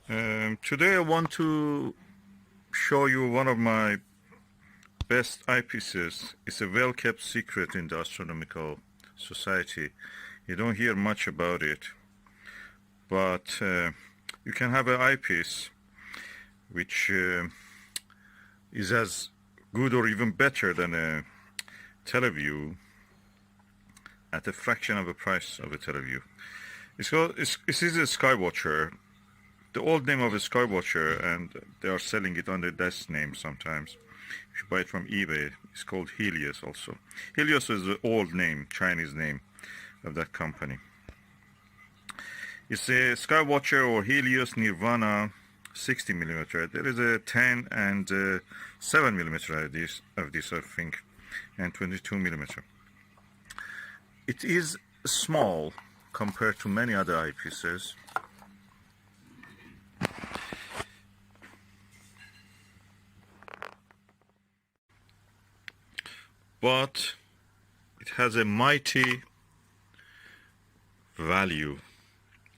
Today I want to show you one of my best eyepieces. It's a well-kept secret in the astronomical society. You don't hear much about it, but you can have an eyepiece which is as good or even better than a teleview at a fraction of the price of a teleview. This is a Skywatcher, the old name of a Skywatcher, and they are selling it under that name sometimes. If you buy it from eBay, it's called Helios also. Helios is the old name, Chinese name of that company. It's a Skywatcher or Helios Nirvana 60mm. There is a 10 and 7mm of this I think, and 22mm. It is small compared to many other eyepieces. But it has a mighty value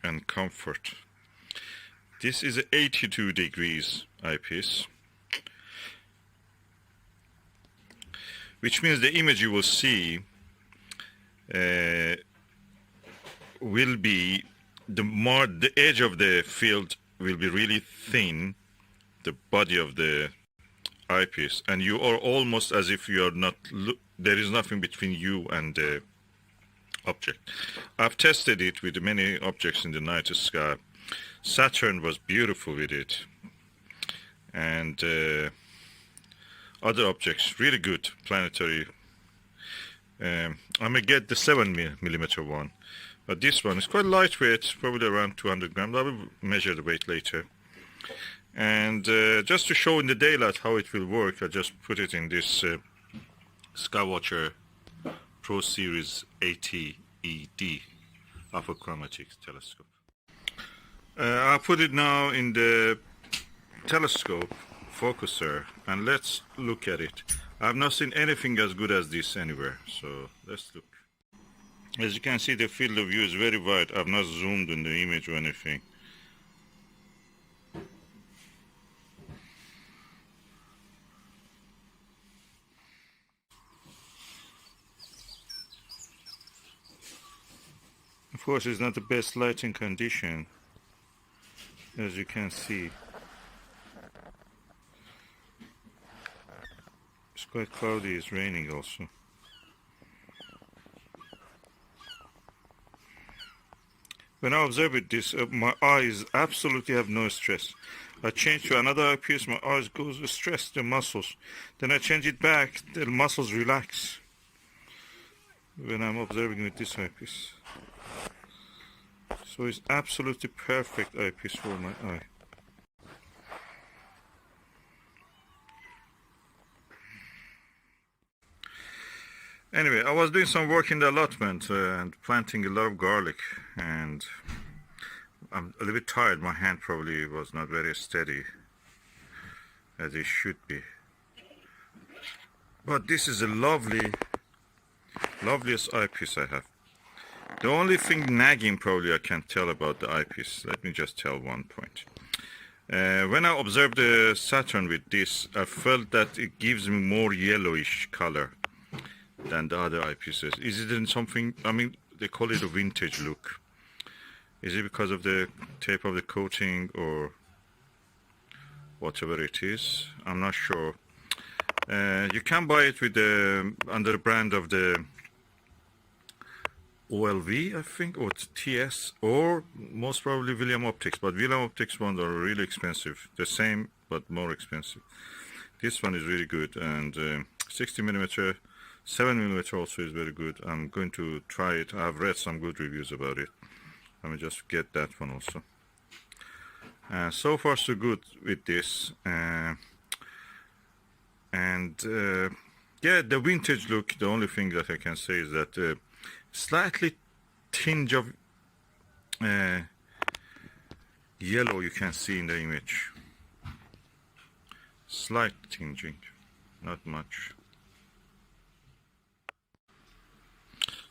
and comfort. This is an 82 degrees eyepiece, which means the image you will see will be the edge of the field will be really thin, the body of the eyepiece, and you are almost as if you are not there is nothing between you and the object. I've tested it with many objects in the night sky. Saturn was beautiful with it, and other objects really good, planetary. I'm gonna get the 7mm one, but this one is quite lightweight, probably around 200 grams. I will measure the weight later. And just to show in the daylight how it will work, I just put it in this Skywatcher Pro Series 80 ED aphochromatic telescope. I'll put it now in the telescope focuser, and let's look at it. I've not seen anything as good as this anywhere, so let's look. As you can see, the field of view is very wide. I've not zoomed in the image or anything. Of course, it's not the best lighting condition, as you can see. It's quite cloudy, it's raining also. When I observe it, my eyes absolutely have no stress. I change to another eyepiece, my eyes goes stress, the muscles. Then I change it back, the muscles relax when I'm observing with this eyepiece. So it's absolutely perfect eyepiece for my eye. Anyway, I was doing some work in the allotment and planting a lot of garlic, and I'm a little bit tired. My hand probably was not very steady as it should be. But this is a loveliest eyepiece I have. The only thing nagging probably I can tell about the eyepiece, let me just tell one point. When I observed the Saturn with this, I felt that it gives me more yellowish color than the other eyepieces. Is it in something, I mean, they call it a vintage look. Is it because of the tape of the coating or whatever it is? I'm not sure. You can buy it with under the brand of the OLV, I think, or TS, or most probably William Optics, but William Optics ones are really expensive. The same, but more expensive. This one is really good, and 60mm, 7mm also is very good. I'm going to try it. I've read some good reviews about it. Let me just get that one also. So far so good with this. Yeah, the vintage look, the only thing that I can say is that slightly tinge of yellow you can see in the image. Slight tinging, not much.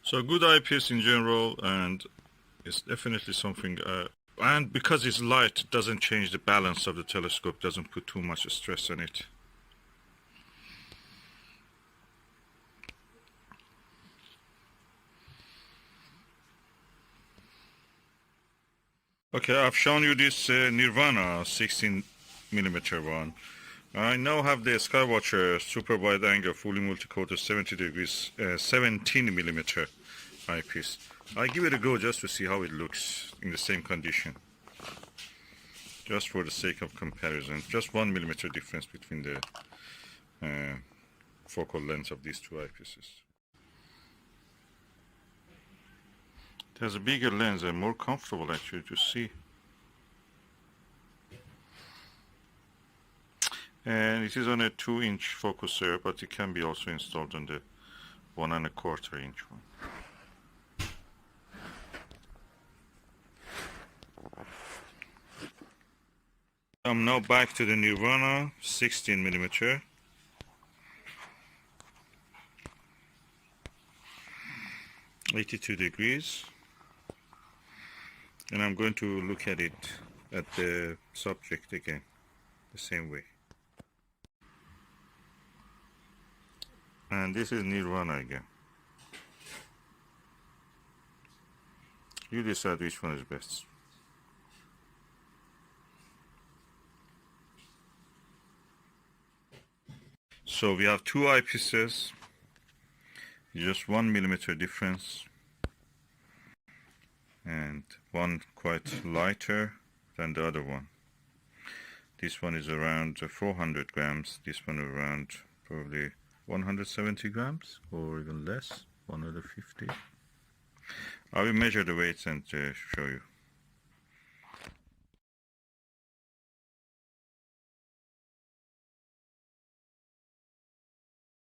So good eyepiece in general, and it's definitely something And because it's light, it doesn't change the balance of the telescope, doesn't put too much stress on it. Okay, I've shown you this Nirvana 16mm one. I now have the Skywatcher super wide angle fully multi-coated 70 degrees 17mm eyepiece. I give it a go just to see how it looks in the same condition. Just for the sake of comparison, just 1mm difference between the focal length of these two eyepieces. It has a bigger lens and more comfortable actually to see. And it is on a 2-inch focuser, but it can be also installed on the 1.25-inch one. I'm now back to the Nirvana 16mm. (82°). And I'm going to look at it at the subject again, the same way. And this is Nirvana again. You decide which one is best. So we have two eyepieces, just 1mm difference, and one quite lighter than the other one. This one is around 400 grams, this one around probably 170 grams or even less, 150. I will measure the weights and show you.